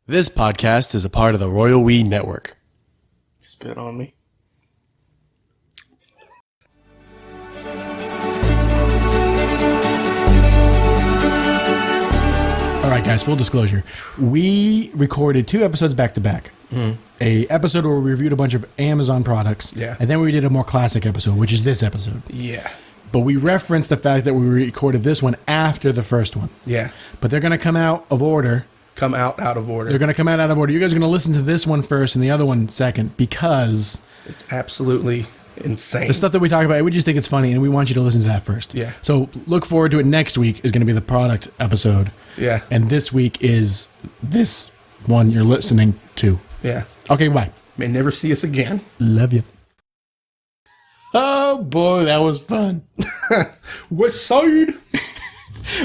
This podcast is a part of the Royal We Network. Spit on me. All right, guys, full disclosure. We recorded 2 episodes back to back. A episode where we reviewed a bunch of Amazon products. Yeah. And then we did a more classic episode, which is this episode. Yeah. But we referenced the fact that we recorded this one after the first one. Yeah. But they're going to come out of order. Come out of order. They're going to come out of order. You guys are going to listen to this one first and the other one second because It's absolutely insane. the stuff that we talk about, we just think it's funny and we want you to listen to that first. Yeah. So look forward to it. Next week is going to be the product episode. Yeah. And this week is this one you're listening to. Yeah. Okay, bye. May never see us again. Love you. Oh boy, that was fun. Which side?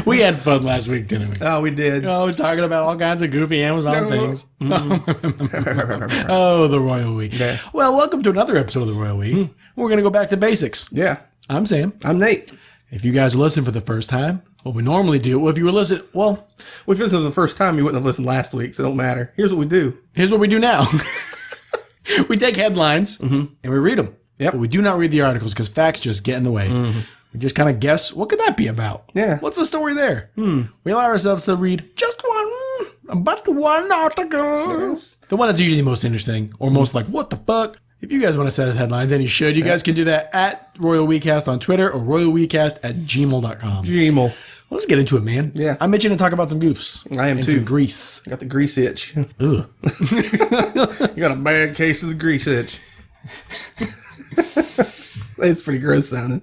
We had fun last week, didn't we? Oh, we did. Oh, we're talking about all kinds of goofy Amazon things. Mm-hmm. Oh, the Royal We. Yeah. Well, welcome to another episode of the Royal We. We're going to go back to basics. Yeah. I'm Sam. I'm Nate. If you guys are listening for the first time, what we normally do, well, if you were listening, well, If this was the first time, you wouldn't have listened last week, so it don't matter. Here's what we do. here's what we do now. We take headlines and we read them. Yep. But we do not read the articles because facts just get in the way. We just kind of guess, what could that be about? Yeah. What's the story there? We allow ourselves to read just one article. Yes. The one that's usually most interesting or most like, what the fuck? If you guys want to set us headlines, and you should, you guys can do that at Royal WeCast on Twitter or royalwecast@gmail.com. Gmail. Let's get into it, man. Yeah. I'm itching to talk about some goofs. I am and too. some grease. I got the grease itch. Ugh. You got a bad case of the grease itch. It's pretty gross sounding.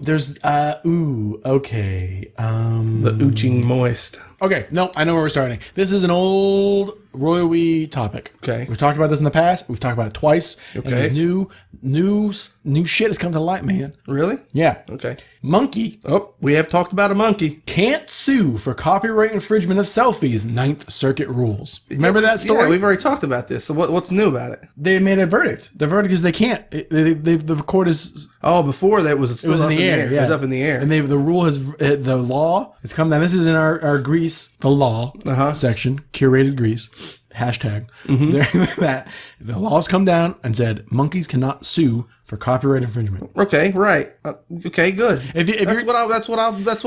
There's, okay. The ooching moist. Okay, no, I know where we're starting. This is an old Royal We topic. Okay. We've talked about this in the past. We've talked about it twice. And Okay. there's new shit has come to light, man. Really? Yeah. Okay. Monkey Oh, we have talked about a monkey. can't sue for copyright infringement of selfies, Ninth Circuit rules. Remember that story? Yeah, we've already talked about this. So what's new about it? They made a verdict. The verdict is they can't. The court is Oh, before that was still it was up in the air. Yeah. It was up in the air. And the rule has the law. It's come down. This is in our Greece, the law section, curated Greece. Hashtag that the laws come down and said monkeys cannot sue for copyright infringement. Okay, right. Okay, good. If That's what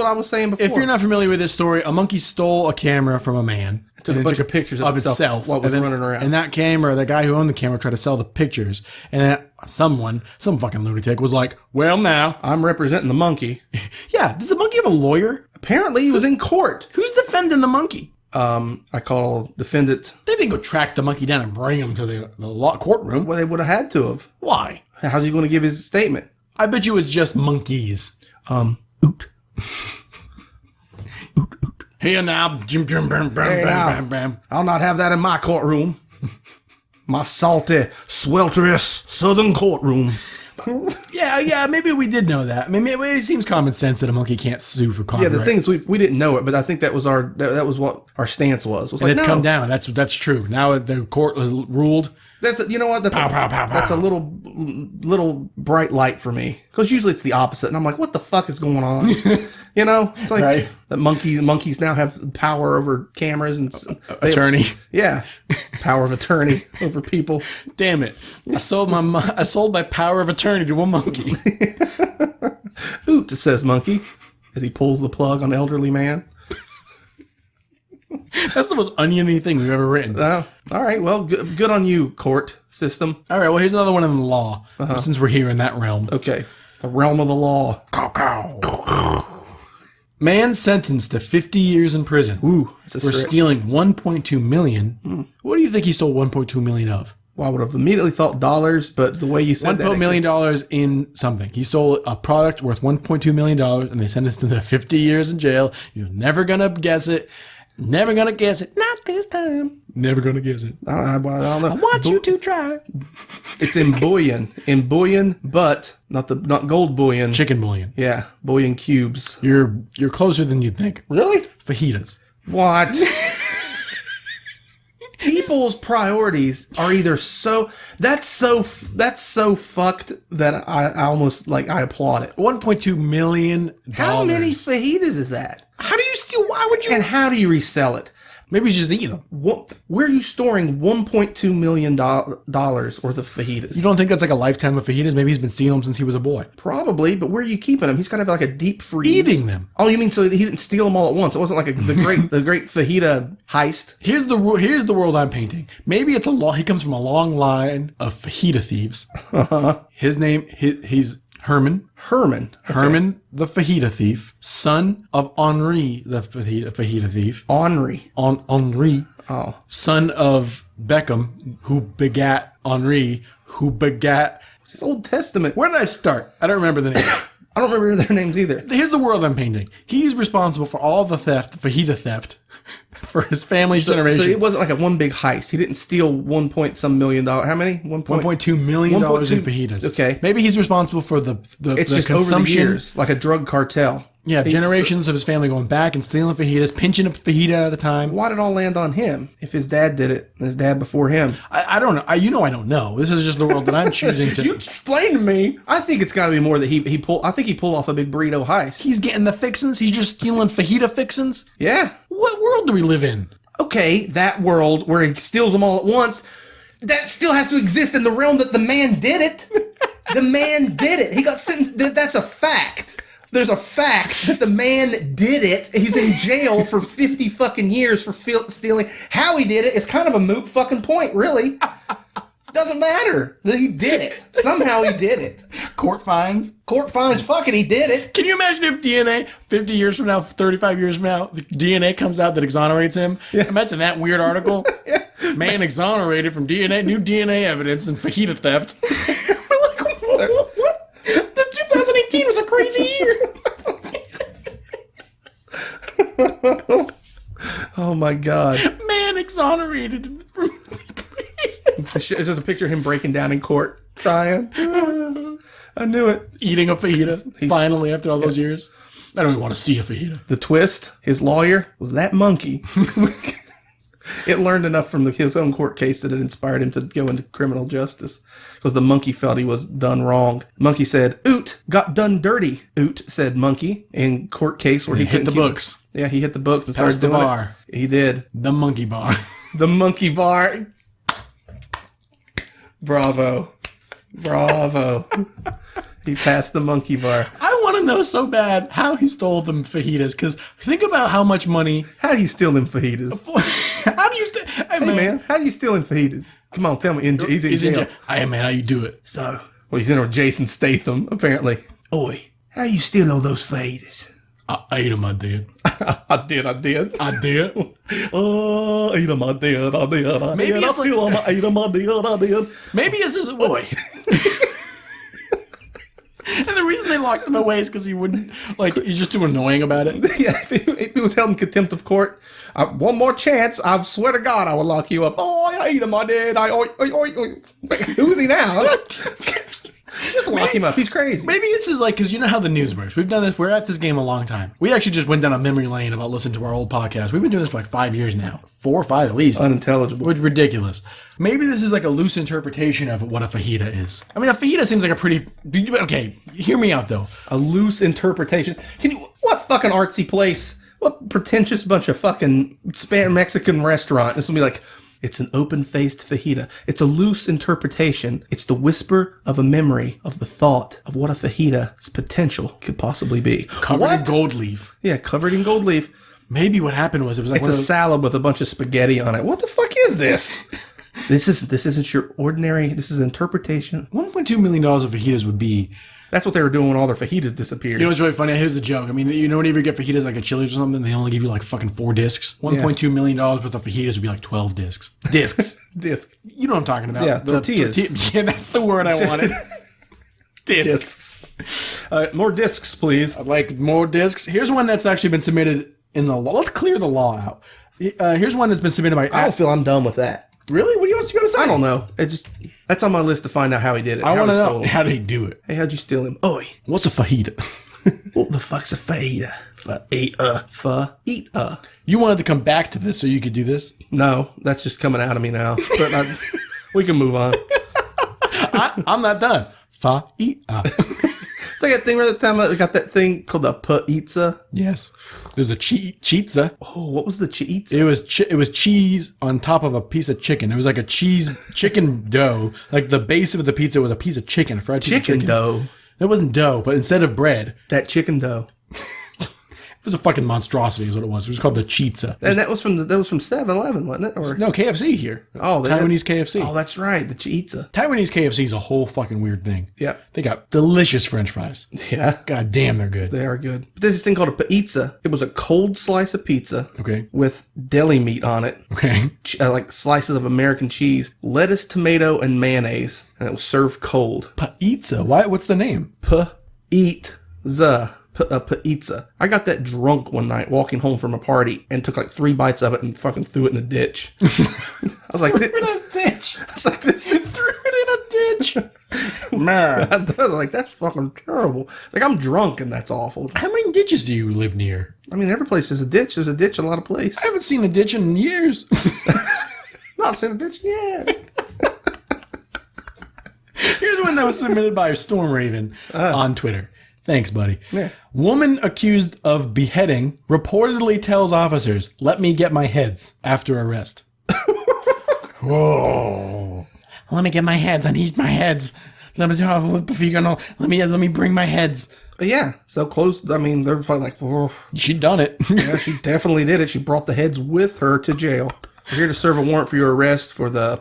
I was saying before. If you're not familiar with this story, a monkey stole a camera from a man. Took a and bunch took of pictures of itself while it was and then- running around. And that camera, the guy who owned the camera tried to sell the pictures. And then some fucking lunatic was like, well, now. I'm representing the monkey. Yeah, does the monkey have a lawyer? Apparently, he was in court. Who's defending the monkey? I call defendant. They didn't go track the monkey down and bring him to the law courtroom. Well, they would have had to have. Why? How's he going to give his statement? I bet you it's just monkeys. Oot. Here now, bam, bam, bam, Hey, now. bam, bam. I'll not have that in my courtroom. My salty, swelterous southern courtroom. Yeah, maybe we did know that. I mean, maybe it seems common sense that a monkey can't sue for Yeah, copyright. the thing is, we didn't know it, but I think that was that was what our stance was. and like, it's no. come down. That's true. Now the court has ruled. You know what? That's Pow, pow, pow, that's a pow. little bright light for me, because usually it's the opposite, and I'm like, what the fuck is going on? It's like Right. that monkeys now have power over cameras and Attorney. Yeah, power of attorney over people. Damn it! I sold my power of attorney to a monkey. Oot, says monkey, as he pulls the plug on elderly man. That's the most oniony thing we've ever written. All right, well, good on you, court system. All right, well, here's another one in the law. Since we're here in that realm. Okay, the realm of the law. Man sentenced to 50 years in prison It's a for stretch. stealing 1.2 million. What do you think he stole 1.2 million of? Well, I would have immediately thought dollars, but the way you said that, $1 million in something. He sold a product worth $1.2 million, and they sentenced him to 50 years in jail. You're never going to guess it. Never going to guess it. Not this time. Never going to guess it. I don't know. I want you to try. It's in bullion, but not gold bullion. Chicken bullion. Yeah, bullion cubes. You're closer than you'd think. Really? Fajitas. What? People's priorities are either that's so fucked that I almost I applaud it. $1.2 million. How many fajitas is that? How do you steal? Why would you? And how do you resell it? Maybe he's just eating them. Where are you storing $1.2 million worth of fajitas? You don't think that's like a lifetime of fajitas? Maybe he's been stealing them since he was a boy. Probably, but where are you keeping them? He's got to have like a deep freeze. Eating them. Oh, you mean so he didn't steal them all at once? It wasn't like the great fajita heist. Here's the world I'm painting. Maybe it's he comes from a long line of fajita thieves. His name, he's Herman. Herman. Herman, the fajita thief, son of Henri, the fajita thief. Henri. Henri. Oh. Son of Beckham, who begat Henri, who begat... It's Old Testament. Where did I start? I don't remember the name. I don't remember their names either. Here's the world I'm painting. He's responsible for all the theft, the fajita theft, for his family's generation. So it wasn't like a one big heist. He didn't steal $1 million. How many? $1.2 million in fajitas. Okay. Maybe he's responsible for the It's just consumption. over the years, like a drug cartel. Yeah, generations of his family going back and stealing fajitas, pinching a fajita at a time. Why did it all land on him if his dad did it and his dad before him? I don't know. I don't know. This is just the world that I'm choosing to... You explain to me. I think it's got to be more that he pulled. I think he pulled off a big burrito heist. He's getting the fixins? He's just stealing fajita fixins? Yeah. What world do we live in? Okay, that world where he steals them all at once, that still has to exist in the realm that the man did it. The man did it. He got sentenced. That's a fact. There's a fact that the man did it. He's in jail for 50 fucking years for stealing. How he did it is kind of a moot fucking point, really. Doesn't matter. He did it. Somehow he did it. Court fines? Court fines. Fuck it, he did it. Can you imagine if DNA, 50 years from now, 35 years from now, the DNA comes out that exonerates him? Yeah. Imagine that weird article. Yeah. Man exonerated from new DNA evidence and fajita theft. What? The 2018 was a crazy year. Oh my God. Man exonerated from... Is there the picture of him breaking down in court, crying? I knew it. Eating a fajita, finally, after all those years. I don't even want to see a fajita. The twist, his lawyer was that monkey. It learned enough from his own court case that it inspired him to go into criminal justice. Because the monkey felt he was done wrong. Monkey said, "Oot, got done dirty." Oot, said monkey in court case where he hit the books. Yeah, he hit the books and Passed started the doing bar. It. He did. The monkey bar. The monkey bar. Bravo. Bravo. He passed the monkey bar. I want to know so bad how he stole them fajitas, because think about how much money... How do you steal them fajitas? How do you... Hey, man, how do you steal them fajitas? Come on, tell me. He's in jail. Hey, man, how you do it? So, well, he's in with Jason Statham, apparently. Oi, how you steal all those fajitas? I ate them, I did. I did. I did. I ate them, I did. Maybe it's like... I ate them, I did. Maybe this is... Oi. And the reason they locked him away is because he wouldn't, he's just too annoying about it. Yeah, if he was held in contempt of court, one more chance, I swear to God, I will lock you up. Oh, I ate him, I did. Who is he now? Just lock him up. He's crazy. Maybe this is because you know how the news works. We've done this. We're at this game a long time. We actually just went down a memory lane about listening to our old podcast. We've been doing this for 5 years now. 4 or 5 at least. Unintelligible. It's ridiculous. Maybe this is a loose interpretation of what a fajita is. I mean, a fajita seems like a pretty... Okay, hear me out, though. A loose interpretation. What fucking artsy place? What pretentious bunch of fucking Mexican restaurant? This will be like... It's an open-faced fajita. It's a loose interpretation. It's the whisper of a memory of the thought of what a fajita's potential could possibly be. Covered in gold leaf. Yeah, covered in gold leaf. Maybe what happened was it was it's a salad with a bunch of spaghetti on it. What the fuck is this? This isn't your ordinary. This is interpretation. $1.2 million of fajitas would be... That's what they were doing when all their fajitas disappeared. You know what's really funny? Here's the joke. I mean, whenever you get fajitas at Chili's or something, they only give you fucking 4 discs. $1.2 million worth of fajitas would be 12 discs. Discs. Disc. You know what I'm talking about. Yeah, tortillas. Yeah, that's the word I wanted. Discs. More discs, please. I'd like more discs. Here's one that's actually been submitted in the law. Let's clear the law out. Here's one that's been submitted by... I don't feel I'm done with that. Really? What do you want to go to say? I don't know. That's on my list to find out how he did it. I want to know. How did he do it? Hey, how'd you steal him? Oi. What's a fajita? What the fuck's a fajita? Fajita. You wanted to come back to this so you could do this? No, that's just coming out of me now. But we can move on. I'm not done. Fajita. like that thing. Remember the time I got that thing called the pizza? Yes. There's a chizza. Oh, what was the pizza? It was cheese on top of a piece of chicken. It was like a chicken dough. Like the base of the pizza was a piece of chicken, a fried piece of Chicken chicken. dough. It wasn't dough, but instead of bread, That chicken dough. it was a fucking monstrosity is what it was. It was called the chizza. And that was from 7-Eleven, wasn't it? Or No, KFC here. Oh, they Taiwanese KFC. Oh, that's right. The pizza. Taiwanese KFC is a whole fucking weird thing. Yeah. They got delicious French fries. Yeah. God damn, they're good. They are good. But there's this thing called a pizza. It was a cold slice of pizza Okay. with deli meat on it. Okay. Like slices of American cheese, lettuce, tomato, and mayonnaise. And it was served cold. Pizza. Why? What's the name? Pizza. I got that drunk one night walking home from a party and took like 3 bites of it and fucking threw it in a ditch. I was like, In a ditch. I was like, this Threw it in a ditch. Man. I was like, that's fucking terrible. Like, I'm drunk and that's awful. How many ditches do you live near? I mean, every place is a ditch. There's a ditch in a lot of places. I haven't seen a ditch in years. Not seen a ditch yet. Here's one that was submitted by Storm Raven on Twitter. Thanks, buddy. Yeah. Woman accused of beheading reportedly tells officers, "Let me get my heads," after arrest. Whoa. Let me get my heads. I need my heads. Let me bring my heads. But yeah, so close. I mean, they're probably like, oh, She done it. yeah, she definitely did it. She brought the heads with her to jail. We're here to serve a warrant for your arrest for the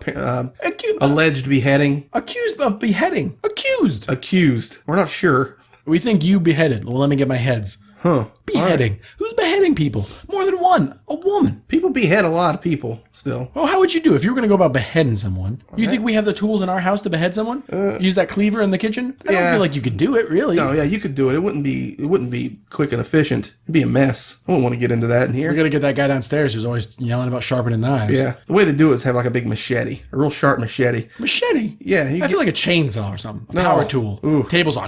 alleged beheading. Accused of beheading. Accused. We're not sure. We think you beheaded. Well, let me get my heads. Huh. Beheading. Who's beheading people? More than one. A woman. People behead a lot of people still. Well, how would you do if you were going to go about beheading someone? You think we have the tools in our house to behead someone? Use that cleaver in the kitchen? I don't yeah. feel like you could do it, really. No, yeah, you could do it. It wouldn't be quick and efficient. It'd be a mess. I wouldn't want to get into that in here. We're going to get that guy downstairs who's always yelling about sharpening knives. Yeah. The way to do it is have like a big machete, a real sharp machete. Machete. Yeah. I feel like a chainsaw or something. A power tool. Ooh. Table saw.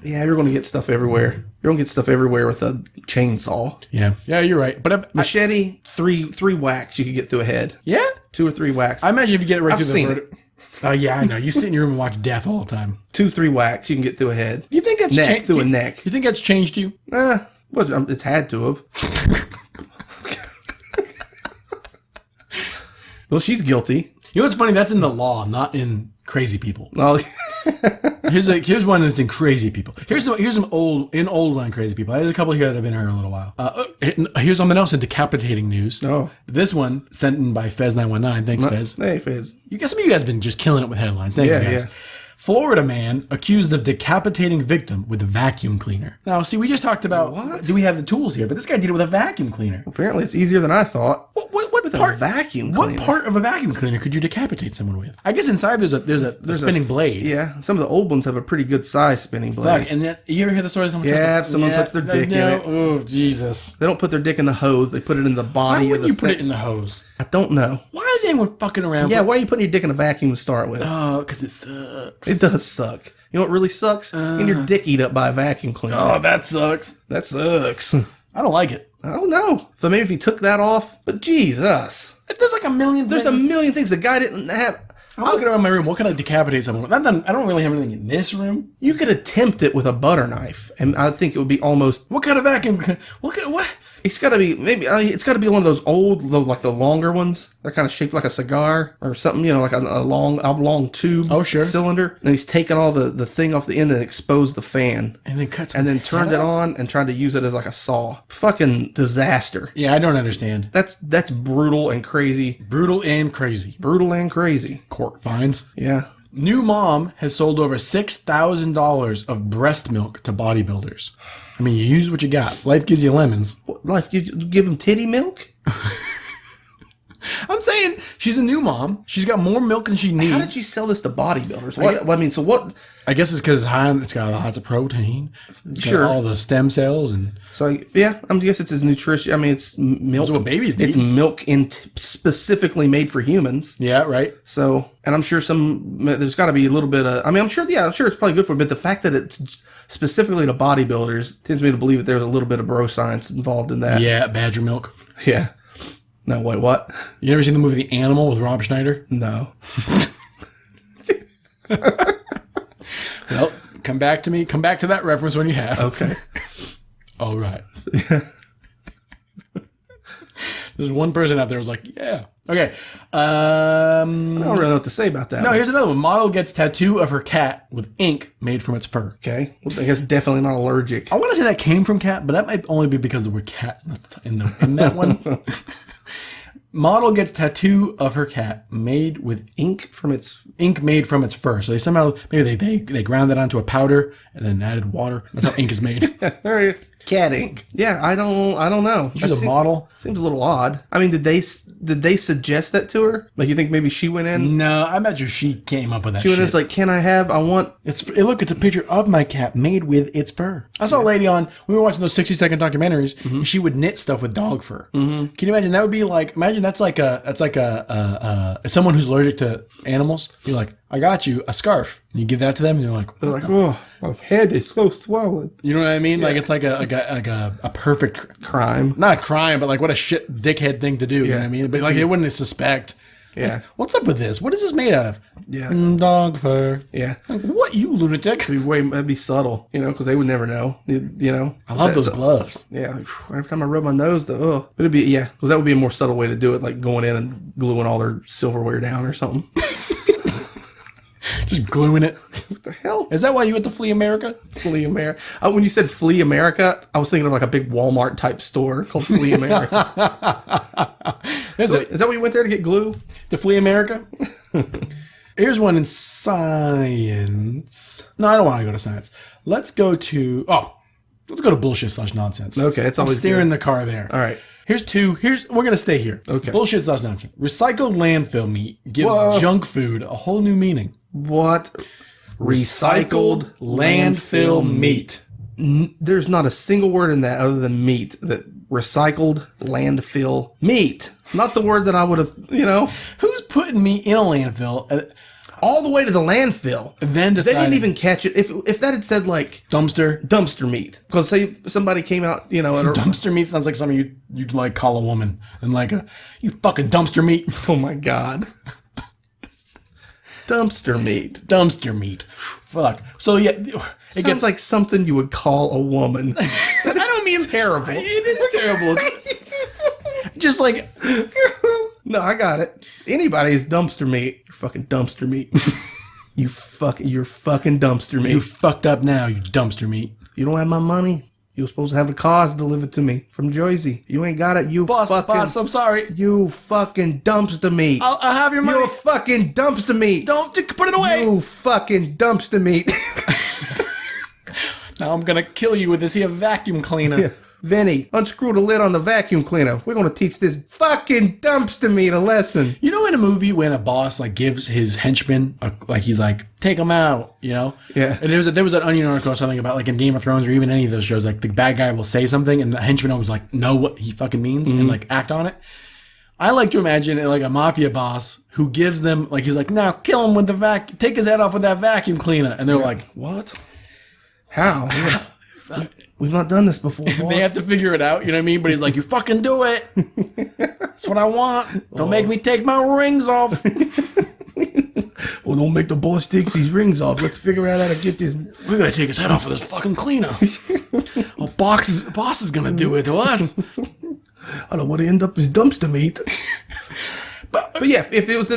Yeah, you're going to get stuff everywhere. You're going to get stuff everywhere with a chainsaw. Yeah. Yeah, you're right. But Machete, three whacks you could get through a head. yeah? 2 or 3 whacks. I imagine if you get it right I've through the seen vertebrae. Oh, yeah, I know. You sit in your room and watch death all the time. 2-3 whacks you can get through a head. You think that's Neck, through a neck. You think that's changed you? Well, it's had to have. Well, she's guilty. You know what's funny? That's in the law, not in crazy people. Well, Here's one that's in crazy people. Here's some old one crazy people. There's a couple here that have been here a little while. Here's something else in decapitating news. Oh. This one sent in by Fez919. Thanks, Fez. hey, Fizz. Some of you guys have been just killing it with headlines. Thank you guys. Yeah. Florida man accused of decapitating victim with a vacuum cleaner. Now, see, we just talked about do we have the tools here, but this guy did it with a vacuum cleaner. Apparently, it's easier than I thought. What With part? a vacuum What cleaner. part of a vacuum cleaner could you decapitate someone with? I guess inside there's a spinning blade. Yeah, some of the old ones have a pretty good size spinning blade. Fuck, and then, you ever hear the story of someone? Yeah, someone puts their dick in it. Oh, Jesus. They don't put their dick in the hose. They put it in the Why body of wouldn't the you put thing. it in the hose? I don't know. Why is anyone fucking around? Yeah, why are you putting your dick in a vacuum to start with? Oh, because it sucks. It does suck. You know what really sucks? Getting your dick eat up by a vacuum cleaner. Oh, that sucks. That sucks. I don't like it. I don't know. So maybe if he took that off, but Jesus. There's like a million There's things. a million things the guy didn't have. I'm looking around my room. What can I decapitate someone with? I don't really have anything in this room. You could attempt it with a butter knife, and I think it would be almost. What kind of vacuum? What? It's got to be it's got to be one of those old, like the longer ones. They're kind of shaped like a cigar or something, like a long tube. Oh, sure. Cylinder. And he's taken all the thing off the end and exposed the fan, And then cuts. and then turned it on and tried to use it as like a saw. Fucking disaster. Yeah, I don't understand. That's brutal and crazy. Brutal and crazy. Brutal and crazy. Court fines. Yeah. New mom has sold over $6,000 of breast milk to bodybuilders. I mean, you use what you got. Life gives you lemons. What, life, you give him titty milk? I'm saying she's a new mom. She's got more milk than she needs. How did she sell this to bodybuilders? What? I guess it's because it's got lots of protein. It's got Sure. all the stem cells and So yeah, I guess it's his nutrition. I mean, it's milk. That's what babies need. It's milk specifically made for humans. yeah, right. So, and I'm sure there's got to be a little bit of. I mean, I'm sure it's probably good for it. But the fact that it's specifically to bodybuilders tends me to believe that there's a little bit of bro science involved in that. Yeah, badger milk. Yeah. No, wait, what? You ever seen the movie The Animal with Rob Schneider? No. Well, come back to me. Come back to that reference when you have. Okay. All right. There's one person out there who's like, yeah. Okay. I don't really know what to say about that. No, here's another one. Model gets tattoo of her cat with ink made from its fur. Okay. Well, I guess definitely not allergic. I want to say that came from cat, but that might only be because the word cat's not in that one. Model gets tattoo of her cat made with ink made from its fur. So they somehow maybe they ground that onto a powder and then added water. That's how ink is made. Cat ink. Yeah, I don't know. She's a model. Seems a little odd. I mean, did they suggest that to her? Like, you think maybe she went in? No, I imagine she came up with that. She went in, like, Look, it's a picture of my cat made with its fur. I saw a lady we were watching those 60-second documentaries, and she would knit stuff with dog fur. Mm-hmm. Can you imagine? That would be like, that's like someone who's allergic to animals. You're like, I got you a scarf, and you give that to them, and they're like, oh, my head is so swollen. You know what I mean? Yeah. Like, it's like a perfect crime. Not a crime, but like what a shit dickhead thing to do. You know what I mean? But like, they wouldn't suspect. Yeah. Like, what's up with this? What is this made out of? Yeah. Dog fur. Yeah. Like, what, you lunatic? That'd be subtle, because they would never know, I love those gloves. Yeah. Every time I rub my nose, but it'd be, because that would be a more subtle way to do it, like going in and gluing all their silverware down or something. Just gluing it. What the hell? Is that why you went to Flea America? Flea America. When you said Flea America, I was thinking of like a big Walmart type store called Flea America. Is that why you went there to get glue? To Flea America? Here's one in science. No, I don't want to go to science. Let's go to bullshit/nonsense. Okay, it's always steering good. the car there. All right. We're going to stay here. Okay. Bullshit/nonsense. Recycled landfill meat gives junk food a whole new meaning. What? Recycled landfill meat. There's not a single word in that other than meat. That recycled landfill meat. Not the word that I would have, Who's putting meat in a landfill? All the way to the landfill. Then they didn't even catch it. If that had said like dumpster meat, because say somebody came out, dumpster meat sounds like something you'd like call a woman and like you fucking dumpster meat. Oh my god, dumpster meat. Fuck. So yeah, it gets like something you would call a woman. I don't mean terrible. It is terrible. Just like no, I got it. Anybody is dumpster meat. You're fucking dumpster meat. You're fucking dumpster meat. You fucked up now, you dumpster meat. You don't have my money. You were supposed to have a cause delivered to me from Jersey. You ain't got it. Boss, I'm sorry. You fucking dumpster meat. I'll have your money. You're fucking dumpster meat. Don't put it away. You fucking dumpster meat. Now I'm gonna kill you with this here vacuum cleaner. Yeah. Vinny, unscrew the lid on the vacuum cleaner. We're going to teach this fucking dumpster meat a lesson. You know in a movie when a boss like gives his henchman, he's like, take him out, Yeah. And there was an Onion article or something about like in Game of Thrones or even any of those shows, like the bad guy will say something and the henchman always like know what he fucking means and like act on it. I like to imagine like a mafia boss who gives them, like he's like, now kill him with the take his head off with that vacuum cleaner. And they're like, what? How? We've not done this before, boss. They have to figure it out, you know what I mean? But he's like, you fucking do it. That's what I want. Don't make me take my rings off. Well, don't make the boss take his rings off. Let's figure out how to get this. We're going to take his head off with this fucking cleaner. Boss is going to do it to us. I don't want to end up as dumpster meat. But yeah, if it was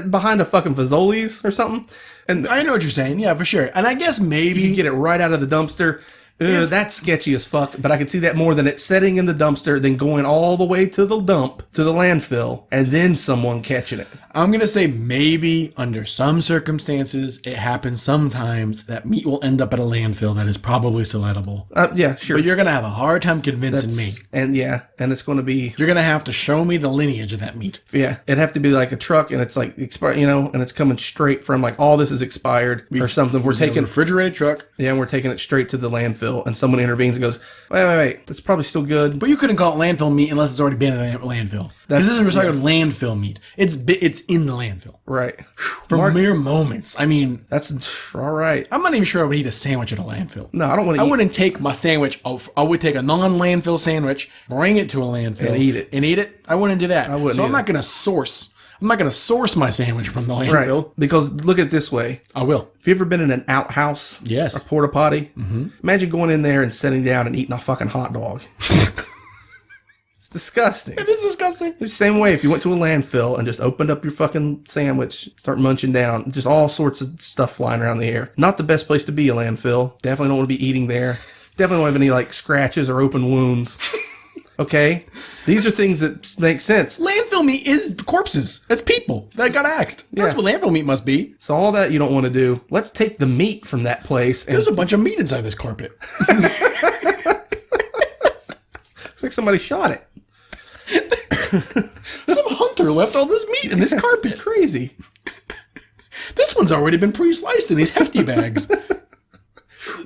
behind a fucking Fazoli's or something. And I know what you're saying. Yeah, for sure. And I guess maybe you get it right out of the dumpster. That's sketchy as fuck, but I can see that more than it setting in the dumpster, then going all the way to the landfill, and then someone catching it. I'm going to say maybe under some circumstances, it happens sometimes that meat will end up at a landfill that is probably still edible. Yeah, sure. But you're going to have a hard time convincing me. And it's going to be... You're going to have to show me the lineage of that meat. Yeah, it'd have to be like a truck, and it's like expired, and it's coming straight from like, all this is expired or something. We're taking a refrigerated truck. Yeah, and we're taking it straight to the landfill, and someone intervenes and goes, wait, that's probably still good. But you couldn't call it landfill meat unless it's already been in a landfill. This is recycled landfill meat. It's in the landfill. Right. For mere moments. I mean, that's all right. I'm not even sure I would eat a sandwich at a landfill. No, I don't want to. I wouldn't take my sandwich. I would take a non-landfill sandwich, bring it to a landfill, and eat it. I wouldn't do that. I wouldn't. So either. I'm not going to source I'm not going to source my sandwich from the landfill. Right. Because look at it this way. I will. Have you ever been in an outhouse? Yes. A porta potty? Mm-hmm. Imagine going in there and sitting down and eating a fucking hot dog. It's disgusting. It is disgusting. The same way if you went to a landfill and just opened up your fucking sandwich, start munching down, just all sorts of stuff flying around the air. Not the best place to be, a landfill. Definitely don't want to be eating there. Definitely don't have any like scratches or open wounds. Okay? These are things that make sense. Landfill meat is corpses. It's people that got axed. That's Yeah. what landfill meat must be. So all that you don't want to do. Let's take the meat from that place and There's a bunch of meat inside this carpet. looks like somebody shot it. Some hunter left all this meat in this carpet. It's crazy. This one's already been pre-sliced in these hefty bags.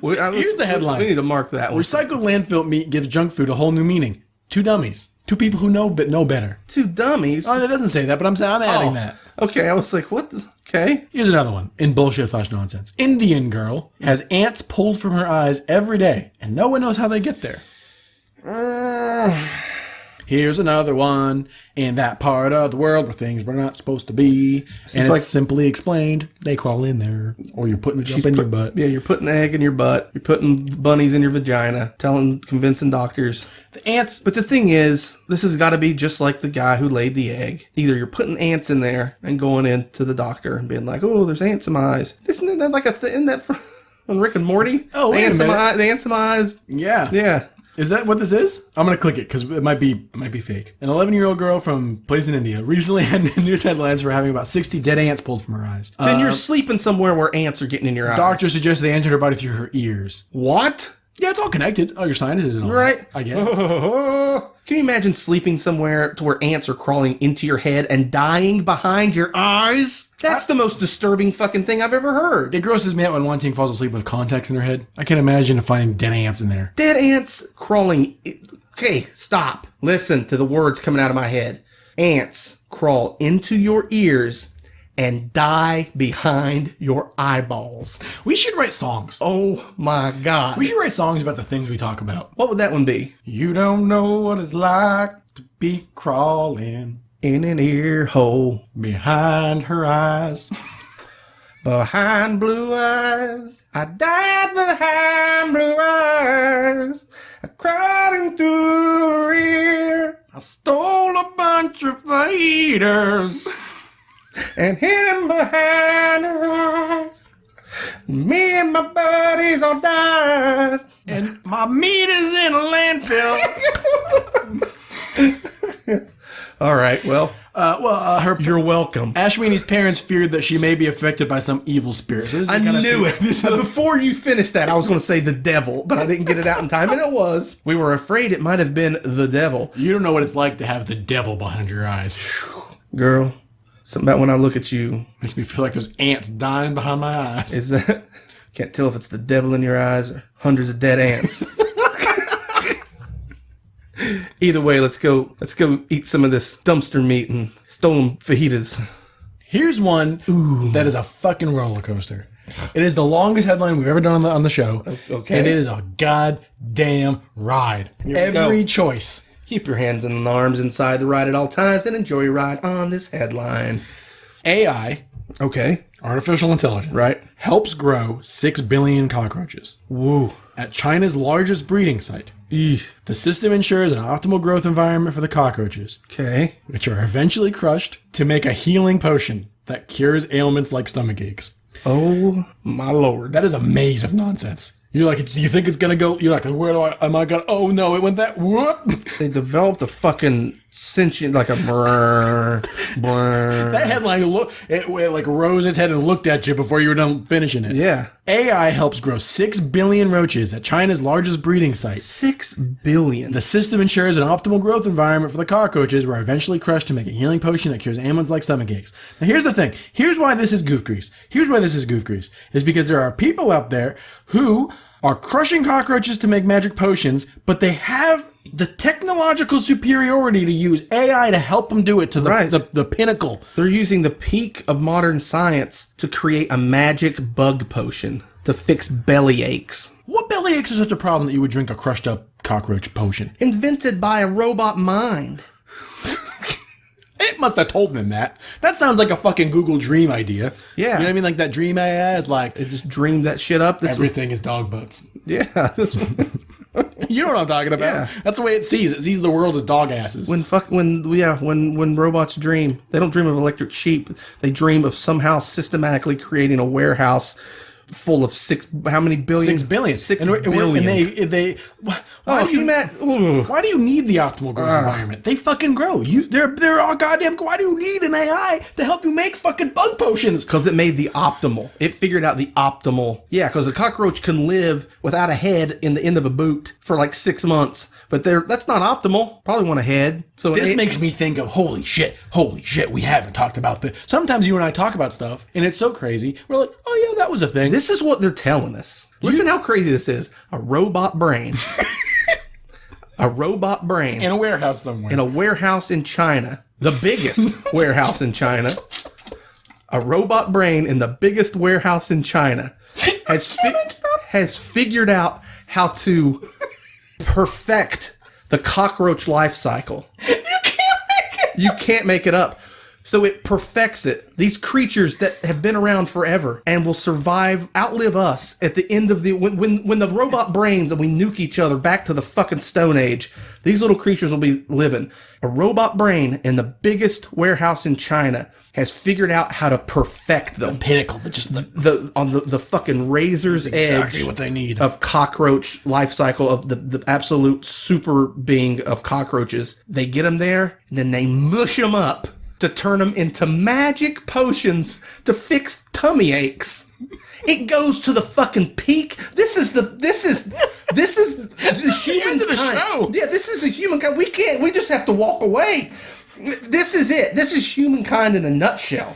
Here's the headline. We need to mark that one. Recycled landfill meat gives junk food a whole new meaning. Two dummies. Two people who know but know better. Two dummies. Oh, it doesn't say that, but I'm adding that. Okay, I was like, what the? Okay. Here's another one. In bullshit/nonsense. Indian girl has ants pulled from her eyes every day, and no one knows how they get there. Here's another one. In that part of the world where things were not supposed to be. And it's like- simply explained. They crawl in there. Or you're putting jump in your butt. Yeah, you're putting egg in your butt. You're putting bunnies in your vagina. Convincing doctors. The ants. But the thing is, this has got to be just like the guy who laid the egg. Either you're putting ants in there and going in to the doctor and being like, "Oh, there's ants in my eyes." Isn't that like isn't that on Rick and Morty? Oh, wait a ants in minute. my the ants in my eyes. Yeah. Yeah. Is that what this is? I'm gonna click it because it might be fake. An 11-year-old girl from place in India recently had news headlines for having about 60 dead ants pulled from her eyes. Then you're sleeping somewhere where ants are getting in your eyes. Doctors suggest they entered her body through her ears. What? Yeah, it's all connected. Oh, your sinuses and all Right. that, I guess. Can you imagine sleeping somewhere to where ants are crawling into your head and dying behind your eyes? That's the most disturbing fucking thing I've ever heard. It grosses me out when Wanting falls asleep with contacts in her head. I can't imagine finding dead ants in there. Dead ants crawling. Okay, stop. Listen to the words coming out of my head. Ants crawl into your ears and die behind your eyeballs. We should write songs. Oh my God. We should write songs about the things we talk about. What would that one be? You don't know what it's like to be crawling In an ear hole. behind her eyes. Behind blue eyes. I died behind blue eyes. I cried into her ear. I stole a bunch of haters. And hid him behind her eyes. Me and my buddies all died. And my meat is in a landfill. All right, well, you're welcome. Ashwini's parents feared that she may be affected by some evil spirit. So this is I the kind of knew thing- it. Before you finished that, I was going to say the devil, but I didn't get it out in time, and it was. We were afraid it might have been the devil. You don't know what it's like to have the devil behind your eyes. Girl, something about when I look at you Makes me feel like there's ants dying behind my eyes. is that can't tell if it's the devil in your eyes or hundreds of dead ants. Either way, let's go eat some of this dumpster meat and stolen fajitas. Here's one that is a fucking roller coaster. It is the longest headline we've ever done on the show. Okay. And it is a goddamn ride. Every choice. Keep your hands and arms inside the ride at all times and enjoy your ride on this headline. AI, Okay. artificial intelligence, Right. helps grow 6 billion cockroaches. Woo. At China's largest breeding site. The system ensures an optimal growth environment for the cockroaches, Okay. which are eventually crushed to make a healing potion that cures ailments like stomach aches. Oh my lord. That is a maze of nonsense. You're like, you think it's gonna go? You're like, where am I gonna? Oh no, it went that. Whoop. They developed a fucking sentient, like a brrr, brrr. That headline, it like rose its head and looked at you before you were done finishing it. Yeah. AI helps grow 6 billion roaches at China's largest breeding site. 6 billion. The system ensures an optimal growth environment for the cockroaches, who are eventually crushed to make a healing potion that cures ailments like stomach aches. Now here's the thing. Here's why this is goof grease. Is because there are people out there who are crushing cockroaches to make magic potions, but they have the technological superiority to use AI to help them do it to the pinnacle. They're using the peak of modern science to create a magic bug potion to fix belly aches. What belly aches is such a problem that you would drink a crushed up cockroach potion? Invented by a robot mind. It It must have told them that. That sounds like a fucking Google Dream idea. Yeah. You know what I mean? Like that Dream AI is like, It just dreamed that shit up. Everything is dog butts. Yeah. you know what I'm talking about. Yeah. That's the way it sees. It sees the world as dog asses. When robots dream, they don't dream of electric sheep. They dream of somehow systematically creating a warehouse full of how many billion? 6 billion. 6 and billion. And Why do you need the optimal growth environment? They fucking grow. They're all goddamn. Why do you need an AI to help you make fucking bug potions? Because it made the optimal. It figured out the optimal. Yeah, because a cockroach can live without a head in the end of a boot for like 6 months. But that's not optimal. Probably want a head. So This makes me think of holy shit, we haven't talked about this. Sometimes you and I talk about stuff and it's so crazy. We're like, oh yeah, that was a thing. This is what they're telling us. Listen how crazy this is. A robot brain. A robot brain. in a warehouse somewhere. In a warehouse in China. The biggest warehouse in China. A robot brain in the biggest warehouse in China has figured out how to perfect the cockroach life cycle. You can't make it up. So it perfects it. These creatures that have been around forever and will survive, outlive us at the end of when the robot brains and we nuke each other back to the fucking Stone Age, these little creatures will be living. A robot brain in the biggest warehouse in China has figured out how to perfect them. Pinnacle, just the fucking razor's exactly edge what they need. of cockroach life cycle, of the absolute super being of cockroaches. They get them there and then they mush them up to turn them into magic potions to fix tummy aches. It goes to the fucking peak. This is the humankind. show. Yeah, this is the humankind. We just have to walk away. This is it. This is humankind in a nutshell.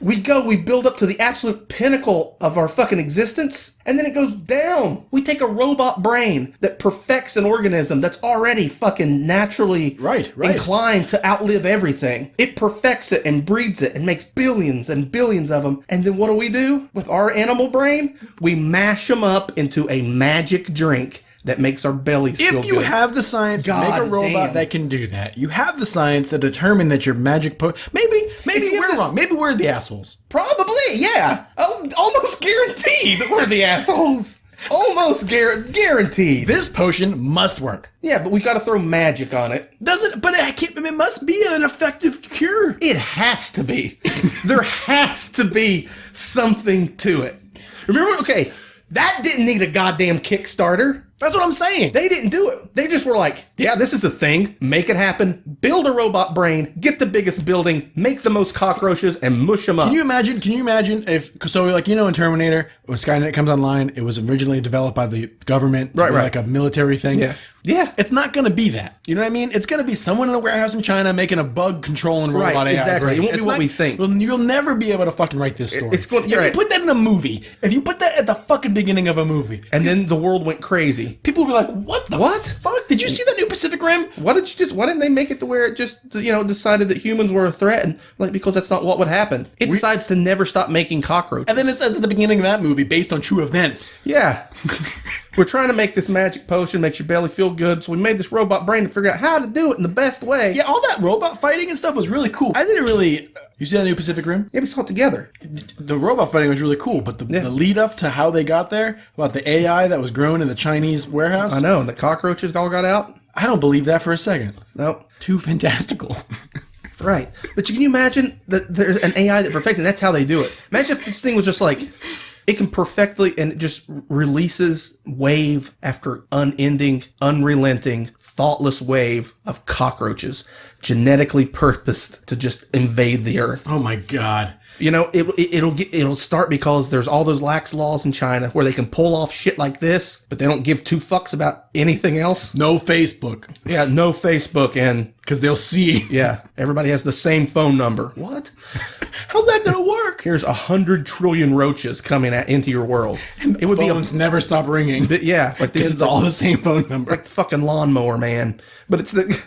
We build up to the absolute pinnacle of our fucking existence, and then it goes down. We take a robot brain that perfects an organism that's already fucking naturally Right. inclined to outlive everything. It perfects it and breeds it and makes billions and billions of them. And then what do? With our animal brain, we mash them up into a magic drink that makes our bellies feel good. If you have the science to make a God robot damn. that can do that, you have the science to determine that your magic maybe you we're have wrong. Maybe we're the assholes. Probably, yeah. Almost guaranteed that we're the assholes. Almost guaranteed. This potion must work. Yeah, but we got to throw magic on it. It must be an effective cure. It has to be. There has to be something to it. Remember, okay, that didn't need a goddamn Kickstarter. That's what I'm saying. They didn't do it. They just were like, yeah, this is a thing. Make it happen. Build a robot brain. Get the biggest building. Make the most cockroaches and mush them up. Can you imagine if, so like, in Terminator, when Skynet comes online, it was originally developed by the government. Right. Like a military thing. Yeah. Yeah. It's not going to be that. You know what I mean? It's going to be someone in a warehouse in China making a bug controlling robot Right, AI. exactly. brain. It won't be It's what we think. You'll never be able to fucking write this story. It's going- if you're you right. put that in a movie, if you put that at the fucking beginning of a movie, And then the world went crazy. people will be like, what the What? fuck? Did you see the new Pacific Rim? Why didn't they make it to where it just, decided that humans were a threat? And because that's not what would happen. It decides to never stop making cockroaches. And then it says at the beginning of that movie, based on true events. Yeah. We're trying to make this magic potion, makes your belly feel good. So we made this robot brain to figure out how to do it in the best way. Yeah, all that robot fighting and stuff was really cool. I didn't really... You see that new Pacific Rim? Yeah, we saw it together. The robot fighting was really cool, but the lead up to how they got there, about the AI that was grown in the Chinese warehouse, I know, and the cockroaches all got out. I don't believe that for a second. Nope. Too fantastical. Right. But can you imagine that there's an AI that perfects it? That's how they do it. Imagine if this thing was just like, it can perfectly, and it just releases wave after unending, unrelenting, thoughtless wave of cockroaches, genetically purposed to just invade the earth. Oh my god. It'll start because there's all those lax laws in China where they can pull off shit like this, but they don't give two fucks about anything else. No Facebook. Yeah, no Facebook, and Because they'll see. yeah, everybody has the same phone number. What? How's that gonna work? Here's 100 trillion roaches coming into your world. It would Phones never stop ringing. be yeah, like This is all the same phone number. like the fucking lawnmower man. But it's the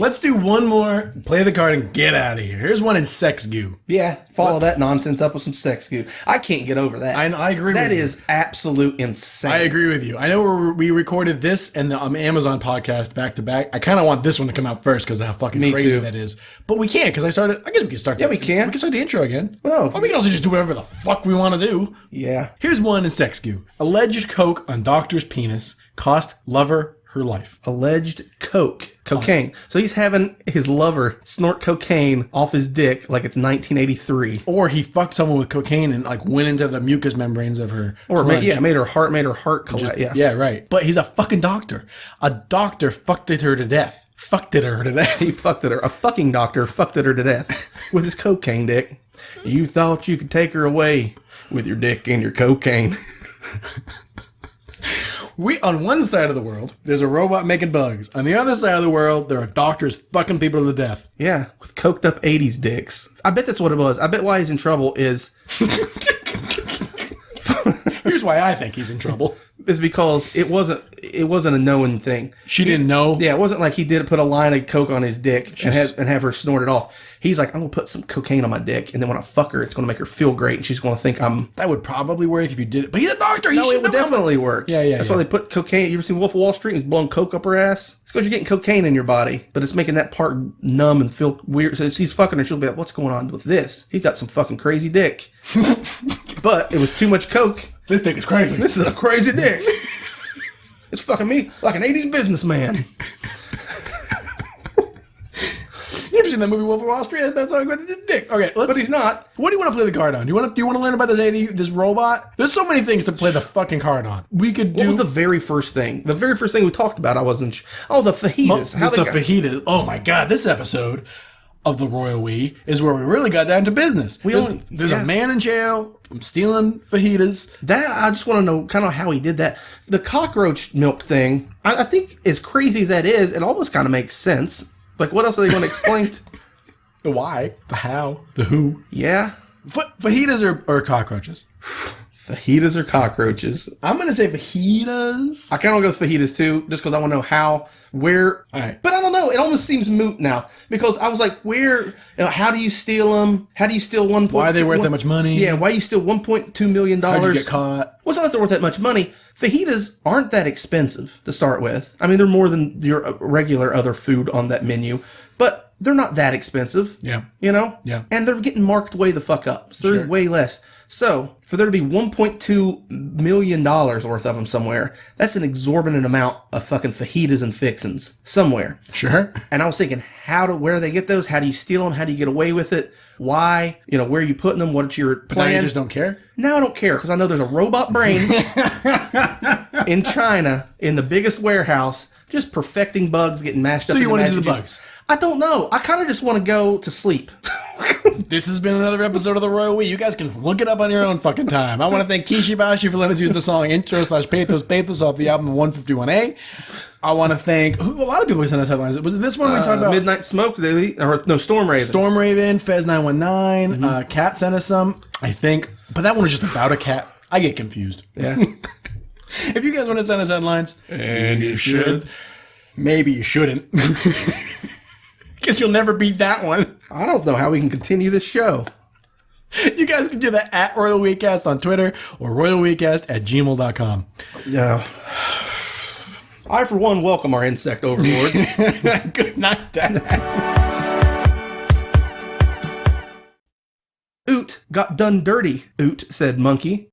Let's do one more, play the card, and get out of here. Here's one in sex goo. Yeah, follow that nonsense up with some sex goo. I can't get over that. I agree with That you. is absolute insane. I agree with you. I know we recorded this and the Amazon podcast back to back. I kind of want this one to come out first because of how fucking Me crazy too. that is. But we can't because I guess we can start. Yeah, we can. We can start the intro again. Oh. Or we can also just do whatever the fuck we want to do. Yeah. Here's one in sex goo. Alleged coke on doctor's penis cost lover her life. Alleged cocaine. So he's having his lover snort cocaine off his dick like it's 1983. Or he fucked someone with cocaine and like went into the mucous membranes of her. Or clutch. made her heart collapse. Yeah. Yeah, right. But he's a fucking doctor. A doctor fucked her to death. Fucked her to death. He fucked at her. A fucking doctor fucked at her to death with his cocaine dick. You thought you could take her away with your dick and your cocaine. On one side of the world, there's a robot making bugs. On the other side of the world, there are doctors fucking people to death. Yeah, with coked up 80s dicks. I bet that's what it was. I bet why he's in trouble is Here's why I think he's in trouble. because it wasn't a known thing. She didn't know. Yeah, it wasn't like he did put a line of coke on his dick and have her snort it off. He's like, I'm gonna put some cocaine on my dick, and then when I fuck her, it's gonna make her feel great, and she's gonna think I'm. That would probably work if you did it. But he's a doctor. He No, should it would know. definitely work. Yeah, yeah, That's yeah. why they put cocaine. You ever seen Wolf of Wall Street? And he's blowing coke up her ass. It's because you're getting cocaine in your body, but it's making that part numb and feel weird. So he's fucking her. She'll be like, "What's going on with this? He's got some fucking crazy dick." But it was too much coke. This dick is crazy. This is a crazy dick. It's fucking me like an 80s businessman. You ever seen that movie Wolf of Wall Street? That's like with the dick. Okay, But he's not. What do you want to play the card on? Do you want to learn about this robot? There's so many things to play the fucking card on. We could do. What was the very first thing? The very first thing we talked about, I wasn't. The fajitas. How the fajitas. Oh my god! This episode of the Royal We is where we really got down to business. There's a man in jail from stealing fajitas. That I just want to know kind of how he did that. The cockroach milk thing. I think as crazy as that is, it almost kind of makes sense. Like, what else are they going to explain? The why, the how, the who. Yeah, Fajitas or cockroaches? fajitas or cockroaches. I'm gonna say fajitas. I kind of go with fajitas too, just because I want to know how, where. All right. But I don't know. It almost seems moot now because I was like, where? How do you steal them? How do you steal 1.2? Why are they worth that much money? Yeah. Why you steal $1.2 million? How'd you get caught? Well, it's not that they're worth that much money. Fajitas aren't that expensive to start with. I mean, they're more than your regular other food on that menu, but they're not that expensive. Yeah. You know? Yeah. And they're getting marked way the fuck up. So they're Sure. way less. So, for there to be $1.2 million worth of them somewhere, that's an exorbitant amount of fucking fajitas and fixins somewhere. Sure. And I was thinking, where do they get those? How do you steal them? How do you get away with it? Why? Where are you putting them? What's your But now plan? you just don't care? Now I don't care because I know there's a robot brain in China in the biggest warehouse just perfecting bugs getting mashed up. So you want wanna do the bugs? I don't know. I kind of just want to go to sleep. This has been another episode of the Royal We. You guys can look it up on your own fucking time. I want to thank Kishi Bashi for letting us use the song intro/pathos off the album 151A. I want to thank a lot of people who sent us headlines. Was it this one we talked about? Midnight Smoke, Storm Raven. Storm Raven, Fez 919, Cat sent us some, I think. But that one was just about a cat. I get confused. Yeah. If you guys want to send us headlines, and you should, maybe you shouldn't. Because you'll never beat that one. I don't know how we can continue this show. You guys can do that at Royal Weekcast on Twitter or royalweekcast@gmail.com. Yeah. I, for one, welcome our insect overlord. Good night, Dad. Oot got done dirty, Oot, said Monkey.